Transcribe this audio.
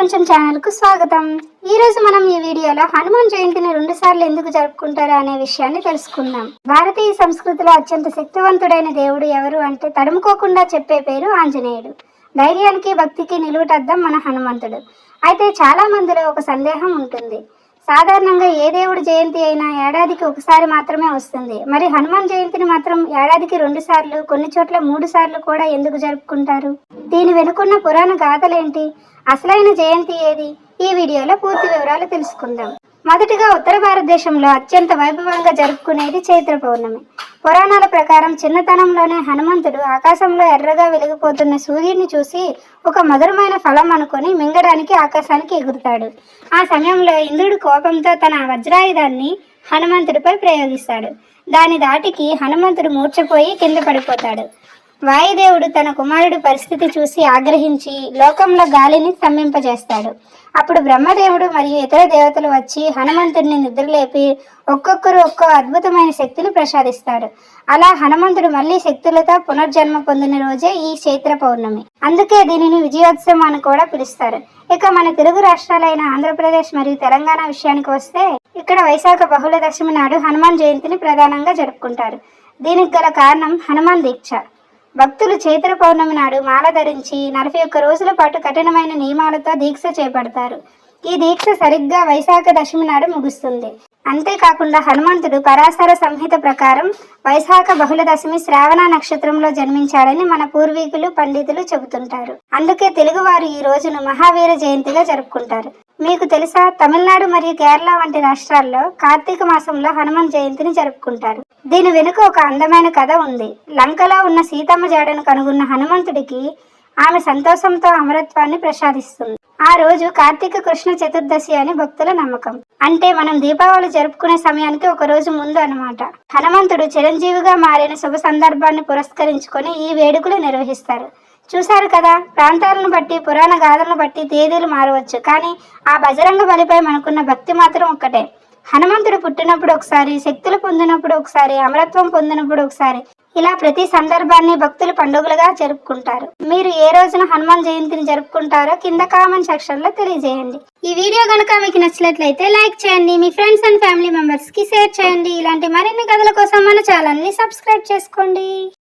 ప్రపంచం ఛానల్ కు స్వాగతం। ఈ రోజు మనం ఈ వీడియోలో హనుమాన్ జయంతిని 2 సార్లు ఎందుకు జరుపుకుంటారో అనే విషయాన్ని తెలుసుకుందాం। భారతీయ సంస్కృతిలో అత్యంత శక్తివంతుడైన దేవుడు ఎవరు అంటే తడుముకోకుండా చెప్పే పేరు ఆంజనేయుడు। ధైర్యానికి భక్తికి నిలువుటద్దం మన హనుమంతుడు। అయితే చాలా మందిలో ఒక సందేహం ఉంటుంది, సాధారణంగా ఏ దేవుడి జయంతి అయినా ఏడాదికి ఒకసారి మాత్రమే వస్తుంది, మరి హనుమాన్ జయంతిని మాత్రం ఏడాదికి 2 సార్లు, కొన్ని చోట్ల 3 సార్లు కూడా ఎందుకు జరుపుకుంటారు? దీని వెనుకున్న పురాణ గాథలేంటి? అసలైన జయంతి ఏది? ఈ వీడియోలో పూర్తి వివరాలు తెలుసుకుందాం। మొదటిగా ఉత్తర భారతదేశంలో అత్యంత వైభవంగా జరుపుకునేది చైత్ర పౌర్ణమి। పురాణాల ప్రకారం చిన్నతనంలోనే హనుమంతుడు ఆకాశంలో ఎర్రగా వెలిగిపోతున్న సూర్యుడిని చూసి ఒక మధురమైన ఫలం అనుకొని మింగడానికి ఆకాశానికి ఎగురుతాడు। ఆ సమయంలో ఇంద్రుడు కోపంతో తన వజ్రాయుధాన్ని హనుమంతుడిపై ప్రయోగిస్తాడు। దాని దాటికి హనుమంతుడు మూర్ఛపోయి కింద పడిపోతాడు। వాయుదేవుడు తన కుమారుడి పరిస్థితి చూసి ఆగ్రహించి లోకంలో గాలిని స్తంభింపజేస్తాడు। అప్పుడు బ్రహ్మదేవుడు మరియు ఇతర దేవతలు వచ్చి హనుమంతుడిని నిద్రలేపి ఒక్కొక్కరు ఒక్కో అద్భుతమైన శక్తిని ప్రసాదిస్తారు। అలా హనుమంతుడు మళ్ళీ శక్తులతో పునర్జన్మ పొందిన రోజే ఈ చైత్ర పౌర్ణమి। అందుకే దీనిని విజయోత్సవం అని కూడా పిలుస్తారు। ఇక మన తెలుగు రాష్ట్రాలైన ఆంధ్రప్రదేశ్ మరియు తెలంగాణ విషయానికి వస్తే ఇక్కడ వైశాఖ బహుళ దశమి నాడు హనుమాన్ జయంతిని ప్రధానంగా జరుపుకుంటారు। దీనికి గల కారణం హనుమాన్ దీక్ష। భక్తులు చైత్ర పౌర్ణమి నాడు మాల ధరించి 41 రోజుల పాటు కఠినమైన నియమాలతో దీక్ష చేపడతారు। ఈ దీక్ష సరిగ్గా వైశాఖ దశమి నాడు ముగుస్తుంది। అంతేకాకుండా హనుమంతుడు పరాశర సంహిత ప్రకారం వైశాఖ బహుళ దశమి శ్రావణ నక్షత్రంలో జన్మించాడని మన పూర్వీకులు పండితులు చెబుతుంటారు। అందుకే తెలుగువారు ఈ రోజును మహావీర జయంతిగా జరుపుకుంటారు। మీకు తెలుసా, తమిళనాడు మరియు కేరళ వంటి రాష్ట్రాల్లో కార్తీక మాసంలో హనుమాన్ జయంతిని జరుపుకుంటారు। దీని వెనుక ఒక అందమైన కథ ఉంది। లంకలో ఉన్న సీతమ్మ జాడను కనుగొన్న హనుమంతుడికి ఆమె సంతోషంతో అమరత్వాన్ని ప్రసాదిస్తుంది। ఆ రోజు కార్తీక కృష్ణ చతుర్దశి అని భక్తుల నమ్మకం। అంటే మనం దీపావళి జరుపుకునే సమయానికి ఒక రోజు ముందు అన్నమాట। హనుమంతుడు చిరంజీవిగా మారిన శుభ సందర్భాన్ని పురస్కరించుకొని ఈ వేడుకలు నిర్వహిస్తారు। చూశారు కదా, ప్రాంతాలను బట్టి పురాణ గాథలను బట్టి తేదీలు మారవచ్చు, కానీ ఆ బజరంగ బలిపై మనకున్న భక్తి మాత్రం ఒక్కటే। హనుమంతుడు పుట్టినప్పుడు ఒకసారి, శక్తులు పొందినప్పుడు ఒకసారి, అమరత్వం పొందినప్పుడు ఒకసారి, ఇలా ప్రతి సందర్భాన్ని భక్తులు పండుగలుగా జరుపుకుంటారు। మీరు ఏ రోజున హనుమాన్ జయంతిని జరుపుకుంటారో కింద కామెంట్ సెక్షన్ లో తెలియజేయండి। ఈ వీడియో కనుక మీకు నచ్చినట్లయితే లైక్ చేయండి, మీ ఫ్రెండ్స్ అండ్ ఫ్యామిలీ మెంబర్స్ కి షేర్ చేయండి। ఇలాంటి మరిన్ని కథల కోసం మన ఛానల్ ని సబ్స్క్రైబ్ చేసుకోండి।